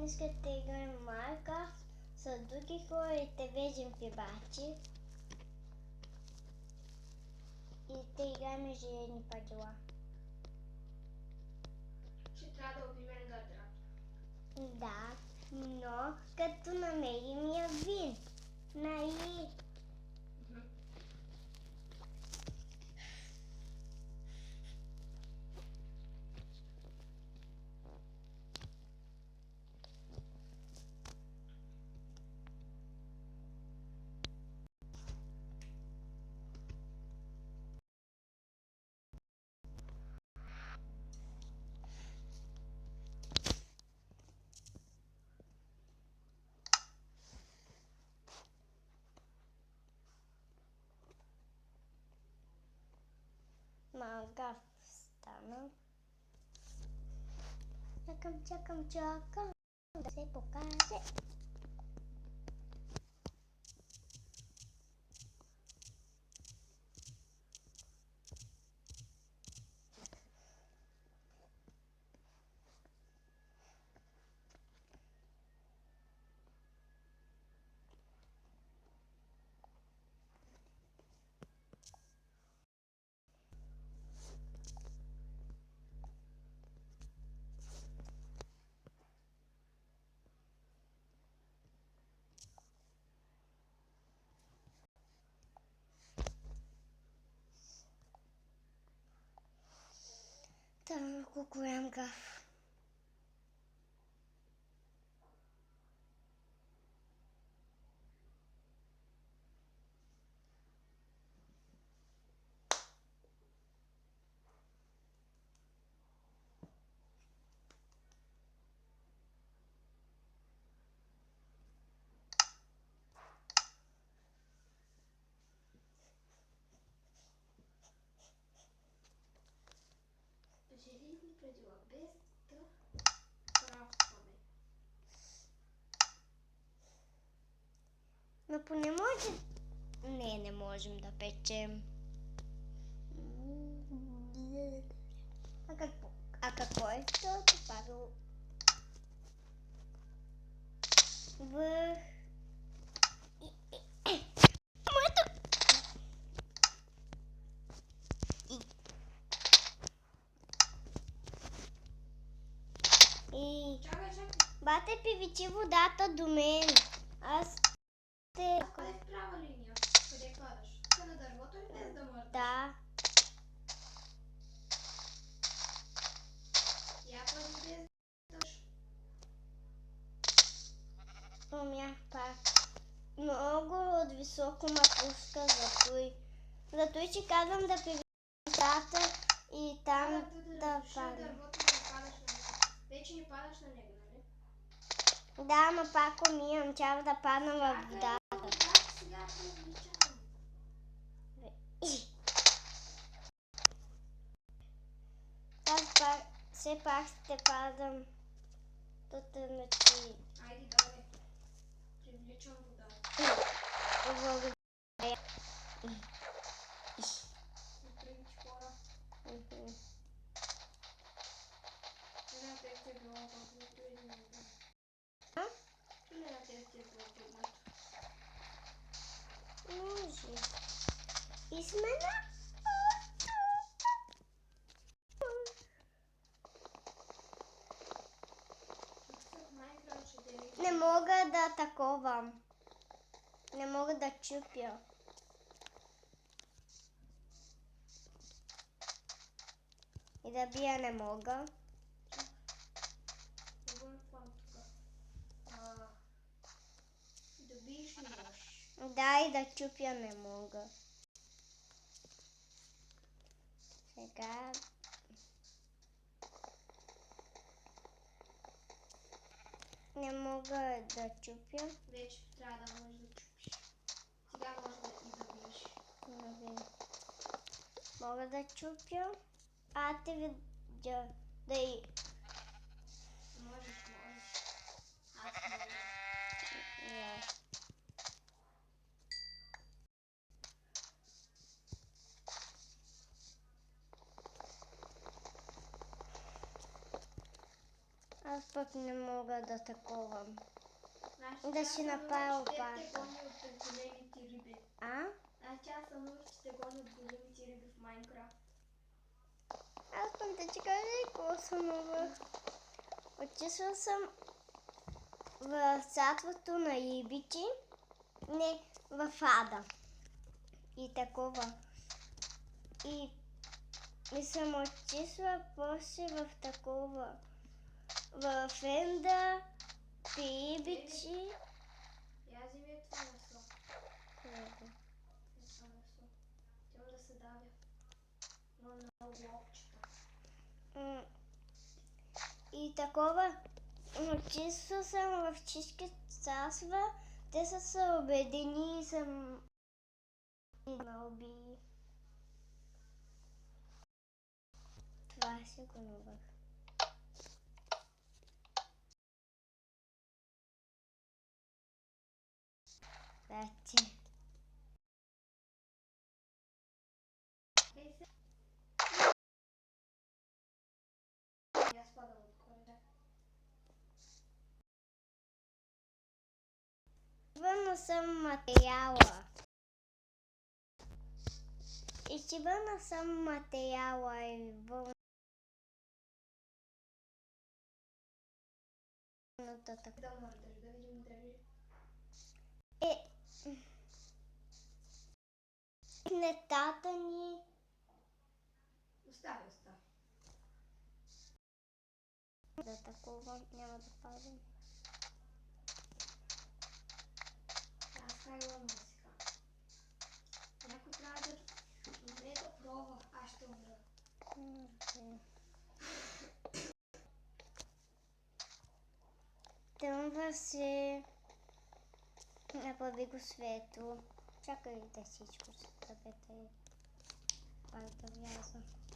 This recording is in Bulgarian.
искате да играем Майнкрафт с други хора и те виждам в бати. И те играем ежедневни правила. Ще трябва да убием Ендърдрак. Да, но като намерим я вин. Нали? Майнкрафт стана. Чакам да се покаже. Там кукуемка. Ежедневни правила, без да крафтваме. Но поне може... Не можем да печем. А какво е второто правило? Чакай. Бате, пивичи водата до мен. Аз те... Къде в права линия? Къде падаш? Тук на дървото ли без да мърдаш? Да. Я пади без дъж. Умях пак. Много от високо ма пуска за той ще казвам да пивичи водата и там да падна. Дървото да падаш на него. Вече не падаш на него, нали? Да, ма пак умирам, трябва да падна в водата. Сега привличам. Аз все пак ще падам. Тук ночи. Айде, давай. Привличам вода. Благодаря. Привлич хора. Не на теб ти е било трудното или не? Или на теб ти е било трудното? Може. И сме на... Не мога да таковам. Не мога да чупя. И да бия не мога. Да биеш не можеш. Да, и да чупя не мога. Сега... Не мога да чупя. Вече трябва да можеш да чупиш. Сега може да биеш. Мога да чупя. А те видя да и... Можеш. Аз мога. Аз пък не мога да таковам. Значи, Да тя си се направя научи, те опака. гони от големите риби. А? Значи аз се научи, че те гони от големите риби в Майнкрафт. Аз пък да ти кажа и какво съм нова. Отишла съм в царството на рибите. Не, в Ада. И такова. И съм отишла после в такова. В Енда, при рибичи. Я вземи това месо. Това месо. Трябва да се давя. Но много локчета. И такова. Отишла съм в всички царства. Те са се обедини и съм ме уби. Това си го новах. Вече. Ей се. Аз падам отгоре. Върна съм материала. И си върна съм материала и върна така. Да мърдаш, да видим дали. Нетата ни. Остави. Да такова няма да падам. Аз хайвам да сега. Някой трябва да умее да пробва. Аз ще умра. Тръгва се. Направи го светло. Чакай да всичко се събете. Пак да вляза.